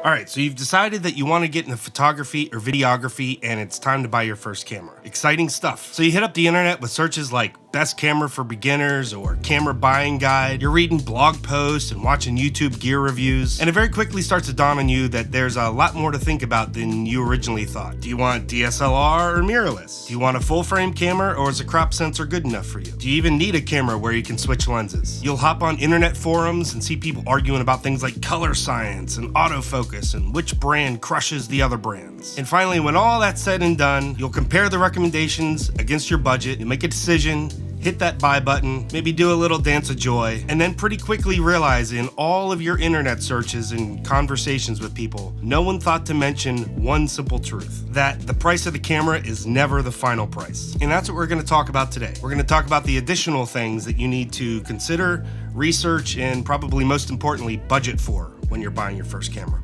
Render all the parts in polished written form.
All right, so you've decided that you want to get into photography or videography and it's time to buy your first camera. Exciting stuff. So you hit up the internet with searches like best camera for beginners or camera buying guide. You're reading blog posts and watching YouTube gear reviews, and it very quickly starts to dawn on you that there's a lot more to think about than you originally thought. Do you want DSLR or mirrorless? Do you want a full frame camera, or is a crop sensor good enough for you? Do you even need a camera where you can switch lenses? You'll hop on internet forums and see people arguing about things like color science and autofocus and which brand crushes the other brands. And finally, when all that's said and done, you'll compare the recommendations against your budget, you make a decision, hit that buy button, maybe do a little dance of joy, and then pretty quickly realize in all of your internet searches and conversations with people, no one thought to mention one simple truth: that the price of the camera is never the final price. And that's what we're going to talk about today. We're going to talk about the additional things that you need to consider, research, and probably most importantly, budget for when you're buying your first camera.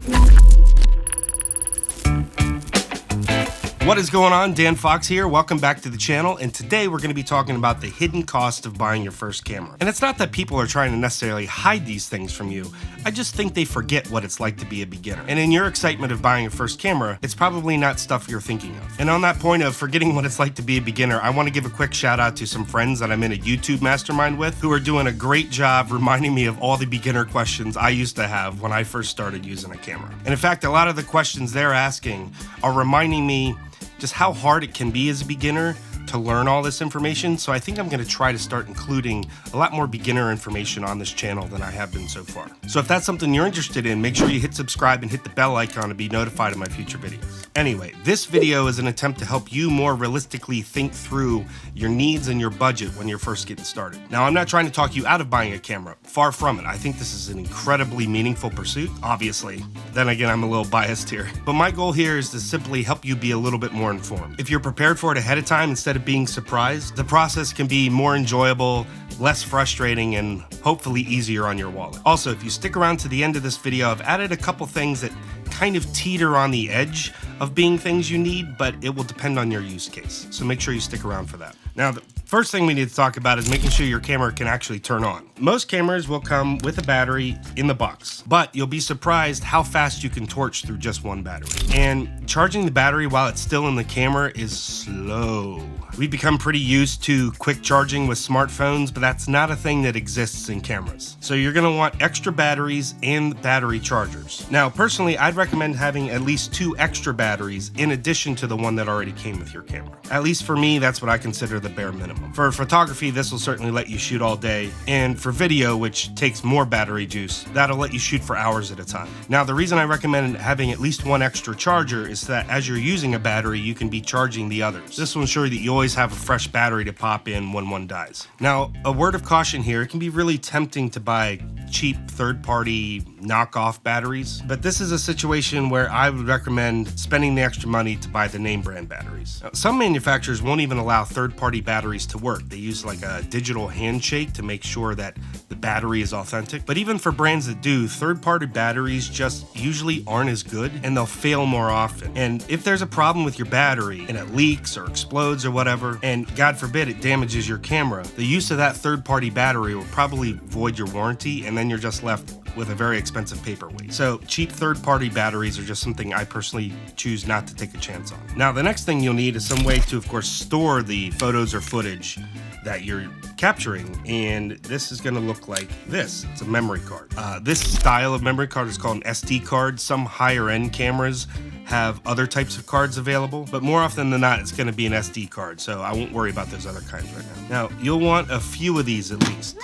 What is going on? Dan Fox here. Welcome back to the channel, and today we're going to be talking about the hidden cost of buying your first camera. And it's not that people are trying to necessarily hide these things from you, I just think they forget what it's like to be a beginner. And in your excitement of buying your first camera, it's probably not stuff you're thinking of. And on that point of forgetting what it's like to be a beginner, I want to give a quick shout out to some friends that I'm in a YouTube mastermind with who are doing a great job reminding me of all the beginner questions I used to have when I first started using a camera. And in fact, a lot of the questions they're asking are reminding me just how hard it can be as a beginner to learn all this information. So I think I'm going to try to start including a lot more beginner information on this channel than I have been so far. So if that's something you're interested in, make sure you hit subscribe and hit the bell icon to be notified of my future videos. Anyway, this video is an attempt to help you more realistically think through your needs and your budget when you're first getting started. Now, I'm not trying to talk you out of buying a camera. Far from it. I think this is an incredibly meaningful pursuit, obviously. Then again, I'm a little biased here. But my goal here is to simply help you be a little bit more informed. If you're prepared for it ahead of time instead of being surprised, the process can be more enjoyable, less frustrating, and hopefully easier on your wallet. Also, if you stick around to the end of this video, I've added a couple things that kind of teeter on the edge of being things you need, but it will depend on your use case. So make sure you stick around for that. Now, the first thing we need to talk about is making sure your camera can actually turn on. Most cameras will come with a battery in the box, but you'll be surprised how fast you can torch through just one battery. And charging the battery while it's still in the camera is slow. We've become pretty used to quick charging with smartphones, but that's not a thing that exists in cameras. So you're gonna want extra batteries and battery chargers. Now, personally, I'd recommend having at least 2 extra batteries in addition to the one that already came with your camera. At least for me, that's what I consider the bare minimum. For photography, this will certainly let you shoot all day. And for video, which takes more battery juice, that'll let you shoot for hours at a time. Now, the reason I recommend having at least 1 extra charger is that as you're using a battery, you can be charging the others. This will ensure that you always have a fresh battery to pop in when one dies. Now, a word of caution here, it can be really tempting to buy cheap third-party knockoff batteries, but this is a situation where I would recommend spending the extra money to buy the name brand batteries. Now, some manufacturers won't even allow third-party batteries to work. They use like a digital handshake to make sure that the battery is authentic. But even for brands that do, third-party batteries just usually aren't as good, and they'll fail more often. And if there's a problem with your battery and it leaks or explodes or whatever, and God forbid it damages your camera, the use of that third-party battery will probably void your warranty, and then you're just left with a very expensive paperweight. So cheap third-party batteries are just something I personally choose not to take a chance on. Now, the next thing you'll need is some way to, of course, store the photos or footage that you're capturing, and this is going to look like this. It's a memory card. This style of memory card is called an SD card. Some higher-end cameras have other types of cards available, but more often than not, it's going to be an SD card, so I won't worry about those other kinds right now. Now, you'll want a few of these at least.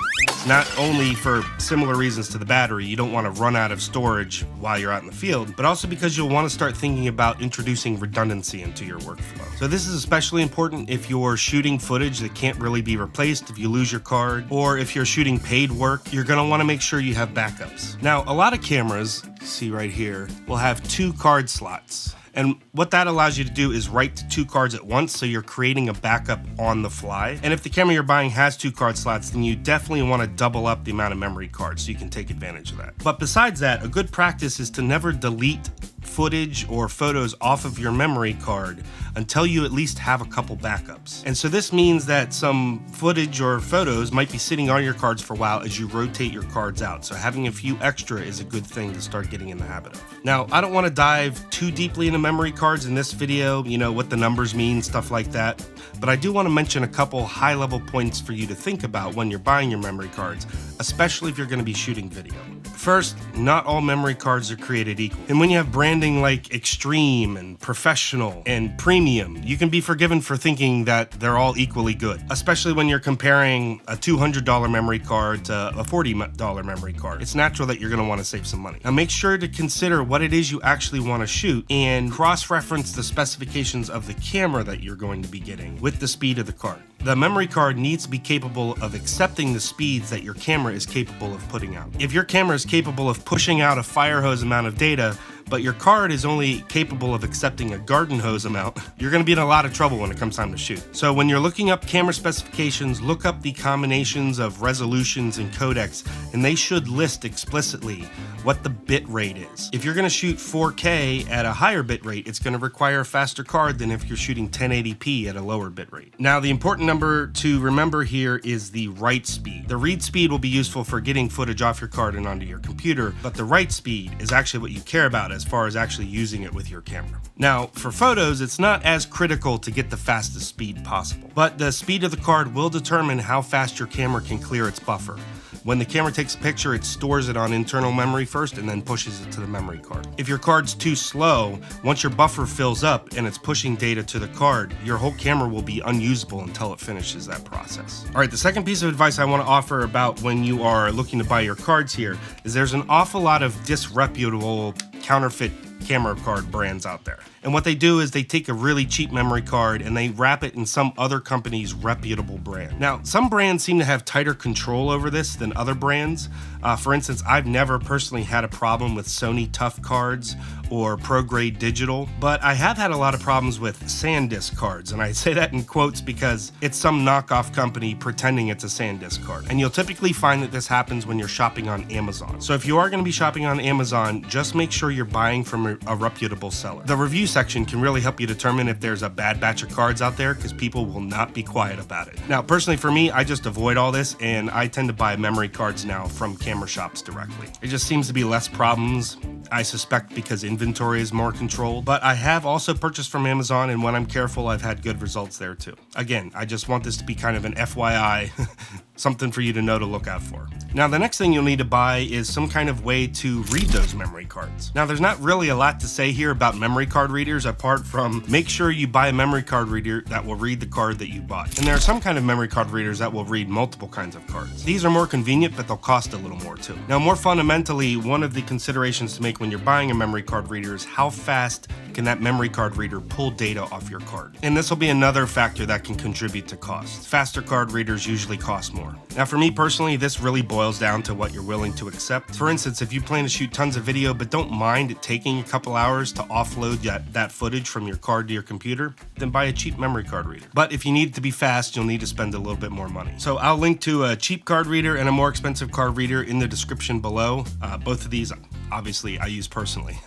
Not only for similar reasons to the battery, you don't want to run out of storage while you're out in the field, but also because you'll want to start thinking about introducing redundancy into your workflow. So this is especially important if you're shooting footage that can't really be replaced if you lose your card, or if you're shooting paid work, you're going to want to make sure you have backups. Now, a lot of cameras, see right here, will have 2 card slots. And what that allows you to do is write to 2 cards at once, so you're creating a backup on the fly. And if the camera you're buying has 2 card slots, then you definitely want to double up the amount of memory cards so you can take advantage of that. But besides that, a good practice is to never delete footage or photos off of your memory card until you at least have a couple backups. And so this means that some footage or photos might be sitting on your cards for a while as you rotate your cards out. So having a few extra is a good thing to start getting in the habit of. Now, I don't want to dive too deeply into memory cards in this video, what the numbers mean, stuff like that. But I do want to mention a couple high-level points for you to think about when you're buying your memory cards, especially if you're going to be shooting video. First, not all memory cards are created equal. And when you have branding like Extreme and Professional and Premium, you can be forgiven for thinking that they're all equally good, especially when you're comparing a $200 memory card to a $40 memory card. It's natural that you're going to want to save some money. Now make sure to consider what it is you actually want to shoot and cross-reference the specifications of the camera that you're going to be getting with the speed of the card. The memory card needs to be capable of accepting the speeds that your camera is capable of putting out. If your camera is capable of pushing out a fire hose amount of data, but your card is only capable of accepting a garden hose amount, you're going to be in a lot of trouble when it comes time to shoot. So when you're looking up camera specifications, look up the combinations of resolutions and codecs, and they should list explicitly what the bit rate is. If you're going to shoot 4K at a higher bit rate, it's going to require a faster card than if you're shooting 1080p at a lower bit rate. Now, the important number to remember here is the write speed. The read speed will be useful for getting footage off your card and onto your computer, but the write speed is actually what you care about as far as actually using it with your camera. Now, for photos, it's not as critical to get the fastest speed possible, but the speed of the card will determine how fast your camera can clear its buffer. When the camera takes a picture, it stores it on internal memory first and then pushes it to the memory card. If your card's too slow, once your buffer fills up and it's pushing data to the card, your whole camera will be unusable until it finishes that process. All right, the second piece of advice I want to offer about when you are looking to buy your cards here is there's an awful lot of disreputable counterfeit camera card brands out there. And what they do is they take a really cheap memory card and they wrap it in some other company's reputable brand. Now, some brands seem to have tighter control over this than other brands. For instance, I've never personally had a problem with Sony Tough cards or ProGrade Digital, but I have had a lot of problems with SanDisk cards, and I say that in quotes because it's some knockoff company pretending it's a SanDisk card. And you'll typically find that this happens when you're shopping on Amazon. So if you are going to be shopping on Amazon, just make sure you're buying from a reputable seller. The review section can really help you determine if there's a bad batch of cards out there because people will not be quiet about it. Now, personally for me, I just avoid all this and I tend to buy memory cards now from camera shops directly. It just seems to be less problems, I suspect because inventory is more controlled, but I have also purchased from Amazon, and when I'm careful, I've had good results there too. Again, I just want this to be kind of an FYI, something for you to know to look out for. Now, the next thing you'll need to buy is some kind of way to read those memory cards. Now, there's not really a lot to say here about memory card readers apart from make sure you buy a memory card reader that will read the card that you bought. And there are some kind of memory card readers that will read multiple kinds of cards. These are more convenient, but they'll cost a little more too. Now, more fundamentally, one of the considerations to make when you're buying a memory card reader is how fast can that memory card reader pull data off your card. And this will be another factor that can contribute to cost. Faster card readers usually cost more. Now, for me personally, this really boils down to what you're willing to accept. For instance, if you plan to shoot tons of video but don't mind it taking a couple hours to offload that footage from your card to your computer, then buy a cheap memory card reader. But if you need it to be fast, you'll need to spend a little bit more money. So I'll link to a cheap card reader and a more expensive card reader in the description below. Both of these, obviously, I use personally.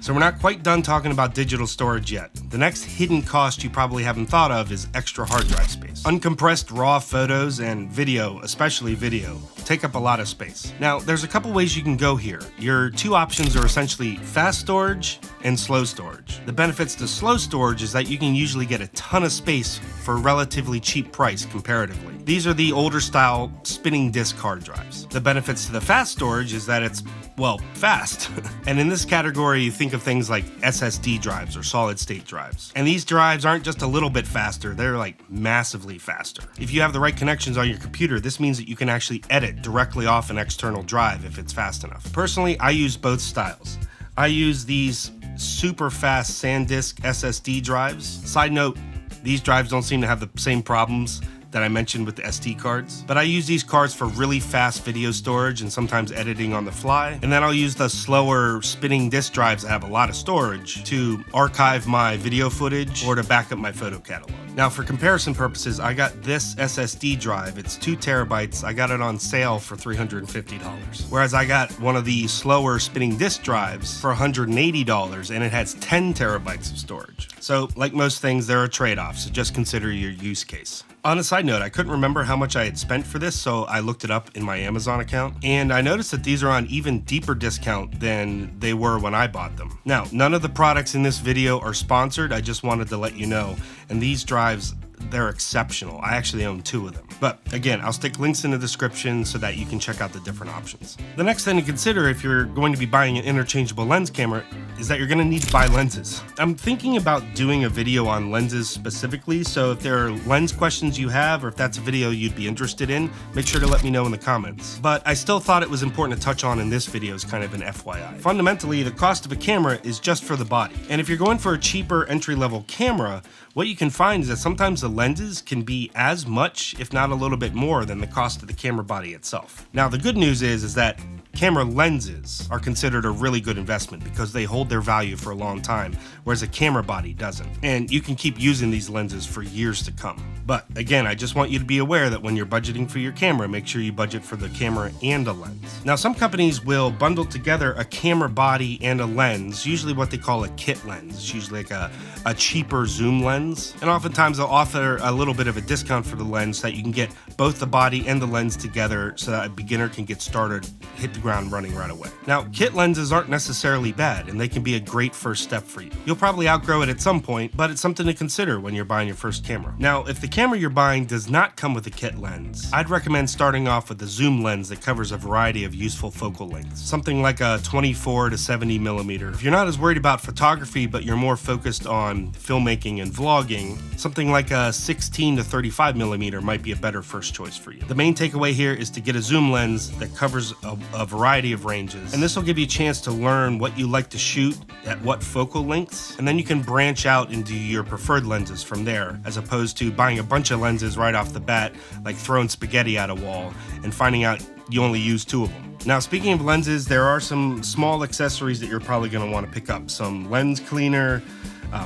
So we're not quite done talking about digital storage yet. The next hidden cost you probably haven't thought of is extra hard drive space. Uncompressed raw photos and video, especially video, take up a lot of space. Now, there's a couple ways you can go here. Your two options are essentially fast storage and slow storage. The benefits to slow storage is that you can usually get a ton of space for a relatively cheap price comparatively. These are the older style spinning disk hard drives. The benefits to the fast storage is that it's, well, fast. And in this category, you think of things like SSD drives or solid state drives. And these drives aren't just a little bit faster, they're like massively faster. If you have the right connections on your computer, this means that you can actually edit directly off an external drive if it's fast enough. Personally, I use both styles. I use these super fast SanDisk SSD drives. Side note, these drives don't seem to have the same problems that I mentioned with the SD cards. But I use these cards for really fast video storage and sometimes editing on the fly. And then I'll use the slower spinning disk drives that have a lot of storage to archive my video footage or to back up my photo catalog. Now, for comparison purposes, I got this SSD drive. It's 2 terabytes. I got it on sale for $350. Whereas I got one of the slower spinning disk drives for $180, and it has 10 terabytes of storage. So, like most things, there are trade-offs, so just consider your use case. On a side note, I couldn't remember how much I had spent for this, so I looked it up in my Amazon account, and I noticed that these are on even deeper discount than they were when I bought them. Now, none of the products in this video are sponsored, I just wanted to let you know, and these drives, they're exceptional. I actually own 2 of them. But again, I'll stick links in the description so that you can check out the different options. The next thing to consider if you're going to be buying an interchangeable lens camera is that you're going to need to buy lenses. I'm thinking about doing a video on lenses specifically, so if there are lens questions you have or if that's a video you'd be interested in, make sure to let me know in the comments. But I still thought it was important to touch on in this video as kind of an FYI. Fundamentally, the cost of a camera is just for the body. And if you're going for a cheaper entry-level camera, what you can find is that sometimes the lenses can be as much, if not a little bit more, than the cost of the camera body itself. Now, the good news is that camera lenses are considered a really good investment because they hold their value for a long time, whereas a camera body doesn't. And you can keep using these lenses for years to come. But again, I just want you to be aware that when you're budgeting for your camera, make sure you budget for the camera and a lens. Now, some companies will bundle together a camera body and a lens, usually what they call a kit lens. It's usually like a cheaper zoom lens. And oftentimes they'll offer a little bit of a discount for the lens so that you can get both the body and the lens together so that a beginner can get started, hit the ground running right away. Now, kit lenses aren't necessarily bad, and they can be a great first step for you. You'll probably outgrow it at some point, but it's something to consider when you're buying your first camera. Now, if the camera you're buying does not come with a kit lens, I'd recommend starting off with a zoom lens that covers a variety of useful focal lengths, something like a 24 to 70 millimeter. If you're not as worried about photography, but you're more focused on filmmaking and vlogging, something like a 16 to 35 millimeter might be a better first choice for you. The main takeaway here is to get a zoom lens that covers a variety of ranges, and this will give you a chance to learn what you like to shoot at what focal lengths, and then you can branch out into your preferred lenses from there, as opposed to buying a bunch of lenses right off the bat, like throwing spaghetti at a wall and finding out you only use 2 of them. Now, speaking of lenses, there are some small accessories that you're probably going to want to pick up. Some lens cleaner,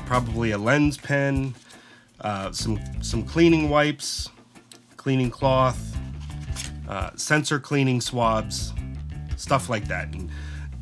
probably a lens pen, some cleaning wipes, cleaning cloth, sensor cleaning swabs, stuff like that. And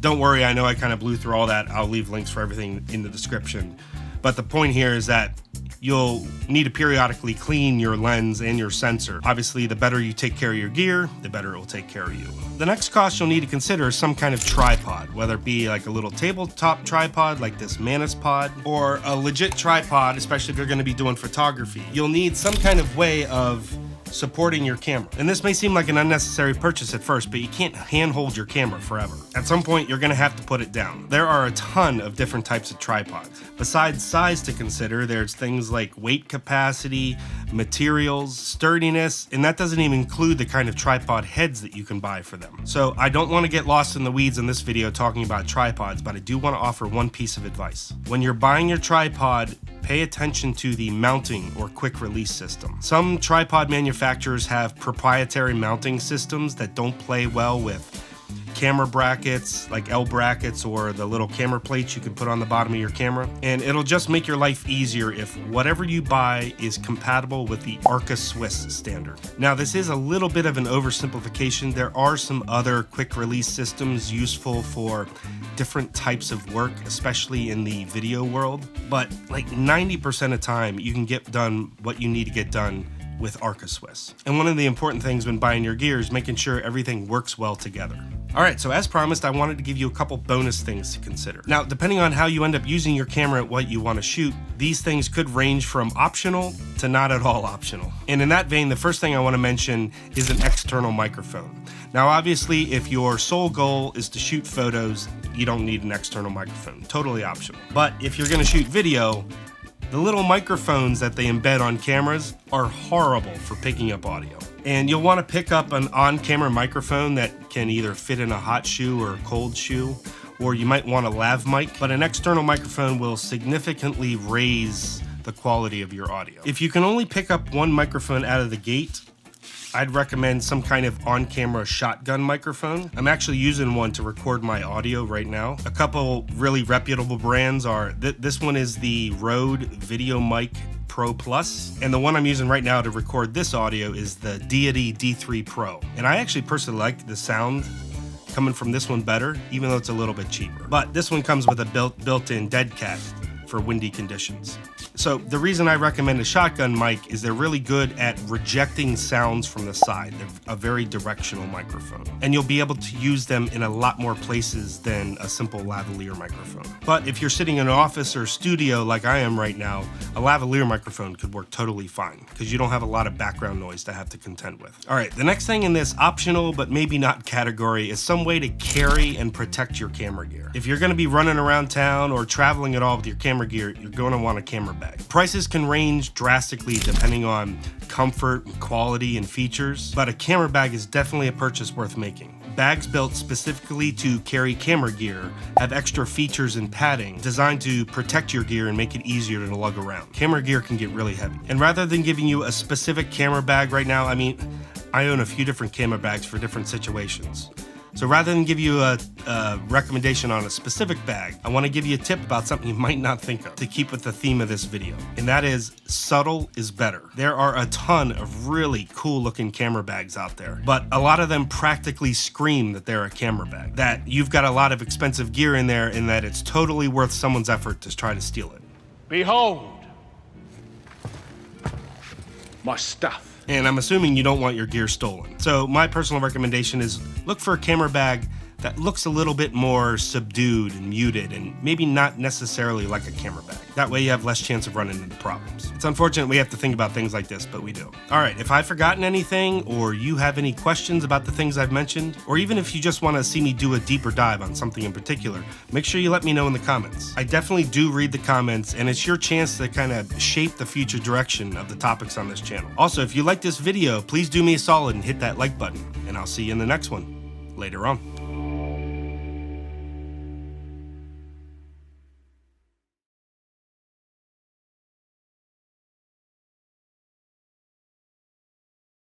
don't worry, I know I kind of blew through all that. I'll leave links for everything in the description. But the point here is that you'll need to periodically clean your lens and your sensor. Obviously, the better you take care of your gear, the better it will take care of you. The next cost you'll need to consider is some kind of tripod, whether it be like a little tabletop tripod like this Manus Pod, or a legit tripod, especially if you're going to be doing photography. You'll need some kind of way of supporting your camera. And this may seem like an unnecessary purchase at first, but you can't handhold your camera forever. At some point, you're gonna have to put it down. There are a ton of different types of tripods. Besides size to consider, there's things like weight capacity, materials, sturdiness, and that doesn't even include the kind of tripod heads that you can buy for them. So I don't want to get lost in the weeds in this video talking about tripods, but I do want to offer one piece of advice. When you're buying your tripod, pay attention to the mounting or quick release system. Some tripod manufacturers have proprietary mounting systems that don't play well with camera brackets, like L brackets or the little camera plates you can put on the bottom of your camera. And it'll just make your life easier if whatever you buy is compatible with the Arca Swiss standard. Now, this is a little bit of an oversimplification. There are some other quick release systems useful for different types of work, especially in the video world. But like 90% of the time, you can get done what you need to get done with Arca Swiss. And one of the important things when buying your gear is making sure everything works well together. All right, so as promised, I wanted to give you a couple bonus things to consider. Now, depending on how you end up using your camera at what you want to shoot, these things could range from optional to not at all optional. And in that vein, the first thing I want to mention is an external microphone. Now, obviously, if your sole goal is to shoot photos, you don't need an external microphone, totally optional. But if you're going to shoot video, the little microphones that they embed on cameras are horrible for picking up audio. And you'll want to pick up an on-camera microphone that can either fit in a hot shoe or a cold shoe, or you might want a lav mic, but an external microphone will significantly raise the quality of your audio. If you can only pick up one microphone out of the gate, I'd recommend some kind of on-camera shotgun microphone. I'm actually using one to record my audio right now. A couple really reputable brands are, this one is the Rode VideoMic Pro Plus, and the one I'm using right now to record this audio is the Deity D3 Pro. And I actually personally like the sound coming from this one better, even though it's a little bit cheaper. But this one comes with a built-in dead cat for windy conditions. So the reason I recommend a shotgun mic is they're really good at rejecting sounds from the side. They're a very directional microphone, and you'll be able to use them in a lot more places than a simple lavalier microphone. But if you're sitting in an office or studio like I am right now, a lavalier microphone could work totally fine because you don't have a lot of background noise to have to contend with. All right, the next thing in this optional but maybe not category is some way to carry and protect your camera gear. If you're gonna be running around town or traveling at all with your camera gear, you're gonna want a camera bag. Prices can range drastically depending on comfort, quality, and features, but a camera bag is definitely a purchase worth making. Bags built specifically to carry camera gear have extra features and padding designed to protect your gear and make it easier to lug around. Camera gear can get really heavy. And rather than giving you a specific camera bag right now, I own a few different camera bags for different situations. So rather than give you a recommendation on a specific bag, I want to give you a tip about something you might not think of to keep with the theme of this video. And that is, subtle is better. There are a ton of really cool looking camera bags out there, but a lot of them practically scream that they're a camera bag, that you've got a lot of expensive gear in there and that it's totally worth someone's effort to try to steal it. Behold, my stuff. And I'm assuming you don't want your gear stolen. So my personal recommendation is look for a camera bag that looks a little bit more subdued and muted and maybe not necessarily like a camera bag. That way you have less chance of running into problems. It's unfortunate we have to think about things like this, but we do. All right, if I've forgotten anything or you have any questions about the things I've mentioned, or even if you just want to see me do a deeper dive on something in particular, make sure you let me know in the comments. I definitely do read the comments, and it's your chance to kind of shape the future direction of the topics on this channel. Also, if you like this video, please do me a solid and hit that like button, and I'll see you in the next one later on.